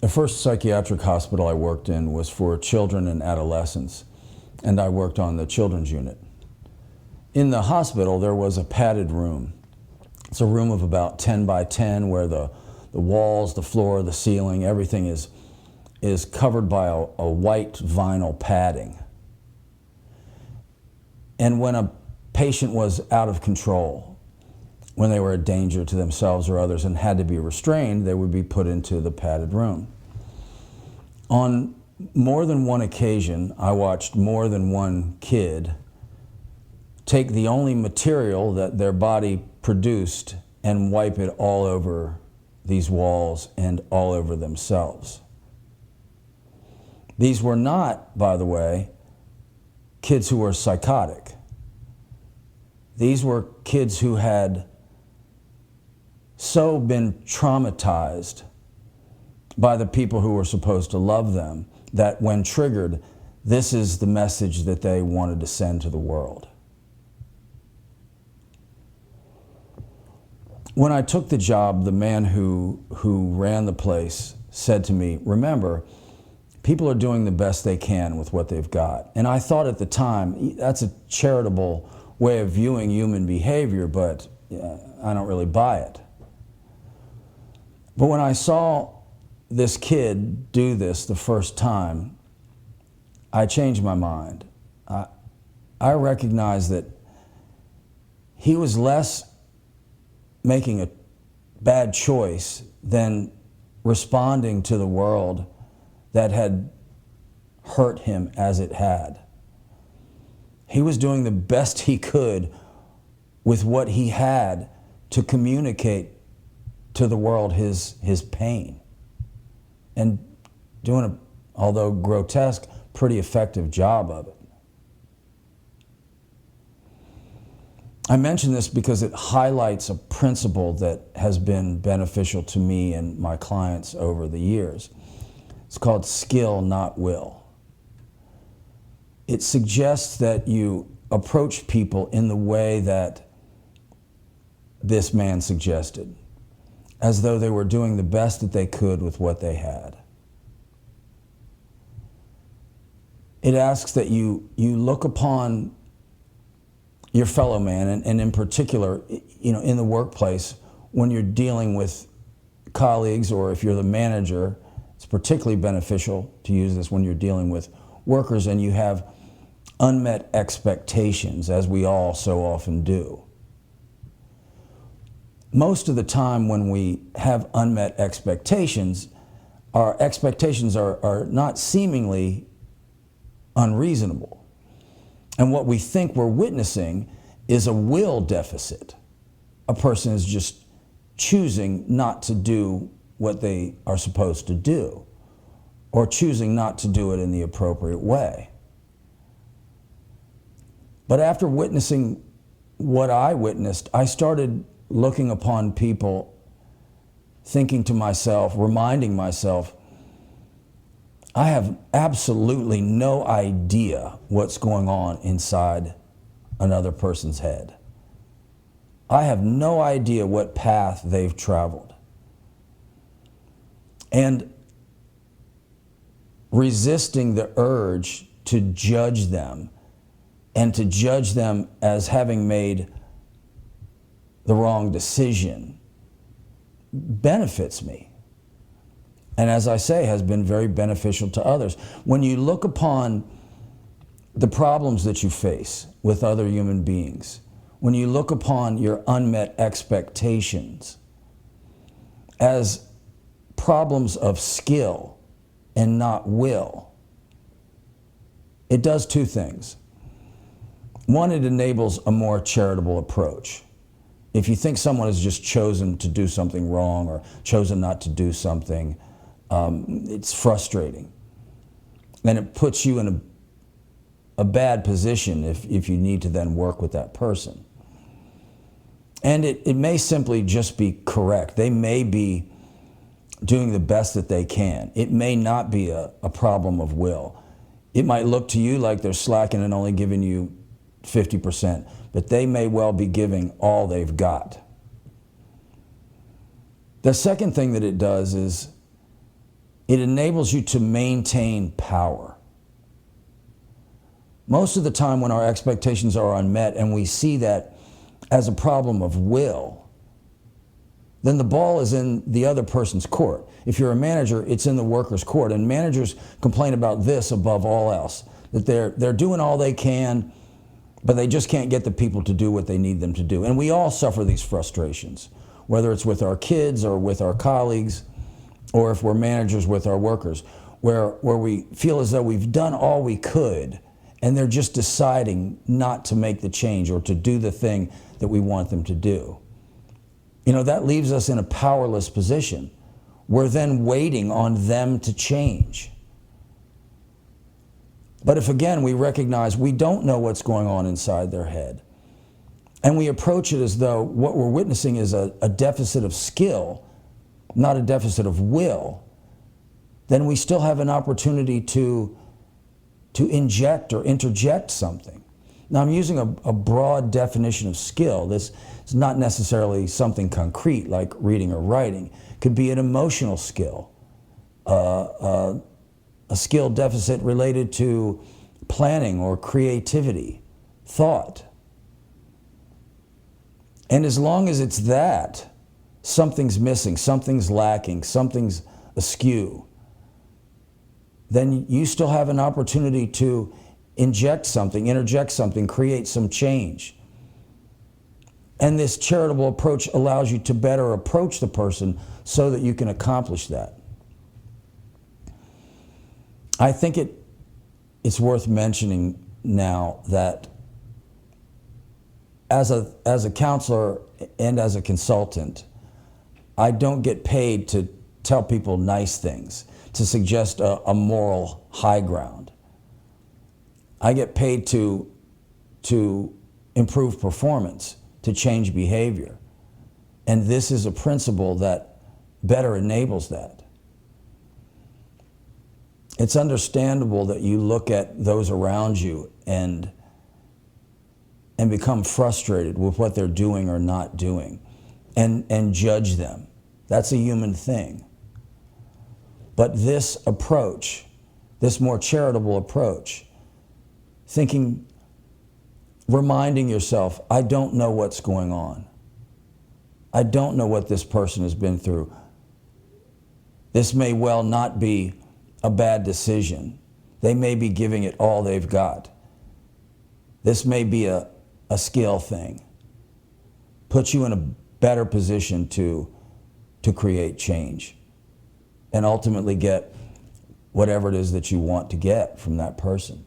The first psychiatric hospital I worked in was for children and adolescents, and I worked on the children's unit. In the hospital, there was a padded room. It's a room of about 10 by 10 where the walls, the floor, the ceiling, everything is covered by a white vinyl padding. And when a patient was out of control, when they were a danger to themselves or others and had to be restrained, they would be put into the padded room. On more than one occasion, I watched more than one kid take the only material that their body produced and wipe it all over these walls and all over themselves. These were not, by the way, kids who were psychotic. These were kids who had so been traumatized by the people who were supposed to love them that when triggered, this is the message that they wanted to send to the world. When I took the job, the man who ran the place said to me, "Remember, people are doing the best they can with what they've got." And I thought at the time, that's a charitable way of viewing human behavior, but I don't really buy it. But when I saw this kid do this the first time, I changed my mind. I recognized that he was less making a bad choice than responding to the world that had hurt him as it had. He was doing the best he could with what he had to communicate to the world his pain, and doing a, although grotesque, pretty effective job of it. I mention this because it highlights a principle that has been beneficial to me and my clients over the years. It's called skill, not will. It suggests that you approach people in the way that this man suggested, as though they were doing the best that they could with what they had. It asks that you look upon your fellow man, and in particular, in the workplace, when you're dealing with colleagues, or if you're the manager, it's particularly beneficial to use this when you're dealing with workers and you have unmet expectations, as we all so often do. Most of the time when we have unmet expectations, our expectations are not seemingly unreasonable. And what we think we're witnessing is a will deficit. A person is just choosing not to do what they are supposed to do, or choosing not to do it in the appropriate way. But after witnessing what I witnessed, I started looking upon people, thinking to myself, reminding myself, I have absolutely no idea what's going on inside another person's head. I have no idea what path they've traveled. And resisting the urge to judge them, and to judge them as having made the wrong decision, benefits me. And as I say, has been very beneficial to others. When you look upon the problems that you face with other human beings, when you look upon your unmet expectations as problems of skill and not will, it does two things. One, it enables a more charitable approach. If you think someone has just chosen to do something wrong or chosen not to do something, it's frustrating. And it puts you in a bad position if you need to then work with that person. And it may simply just be correct. They may be doing the best that they can. It may not be a problem of will. It might look to you like they're slacking and only giving you 50%, but they may well be giving all they've got. The second thing that it does is It enables you to maintain power. Most of the time when our expectations are unmet and we see that as a problem of will, then the ball is in the other person's court. If you're a manager, it's in the worker's court. And managers complain about this above all else, that they're doing all they can, but they just can't get the people to do what they need them to do. And we all suffer these frustrations, whether it's with our kids or with our colleagues, or if we're managers with our workers, where we feel as though we've done all we could, and they're just deciding not to make the change or to do the thing that we want them to do. You know, that leaves us in a powerless position. We're then waiting on them to change. But if, again, we recognize we don't know what's going on inside their head, and we approach it as though what we're witnessing is a deficit of skill, not a deficit of will, then we still have an opportunity to inject or interject something. Now, I'm using a broad definition of skill. This is not necessarily something concrete like reading or writing. It could be an emotional skill, a skill deficit related to planning or creativity, thought. And as long as it's that, something's missing, something's lacking, something's askew, then you still have an opportunity to inject something, interject something, create some change. And this charitable approach allows you to better approach the person so that you can accomplish that. I think it's worth mentioning now that as a counselor and as a consultant, I don't get paid to tell people nice things, to suggest a moral high ground. I get paid to improve performance, to change behavior. And this is a principle that better enables that. It's understandable that you look at those around you and become frustrated with what they're doing or not doing and judge them. That's a human thing. But this approach, this more charitable approach, reminding yourself, I don't know what's going on. I don't know what this person has been through. This may well not be a bad decision. They may be giving it all they've got. This may be a skill thing. Puts you in a better position to create change and ultimately get whatever it is that you want to get from that person.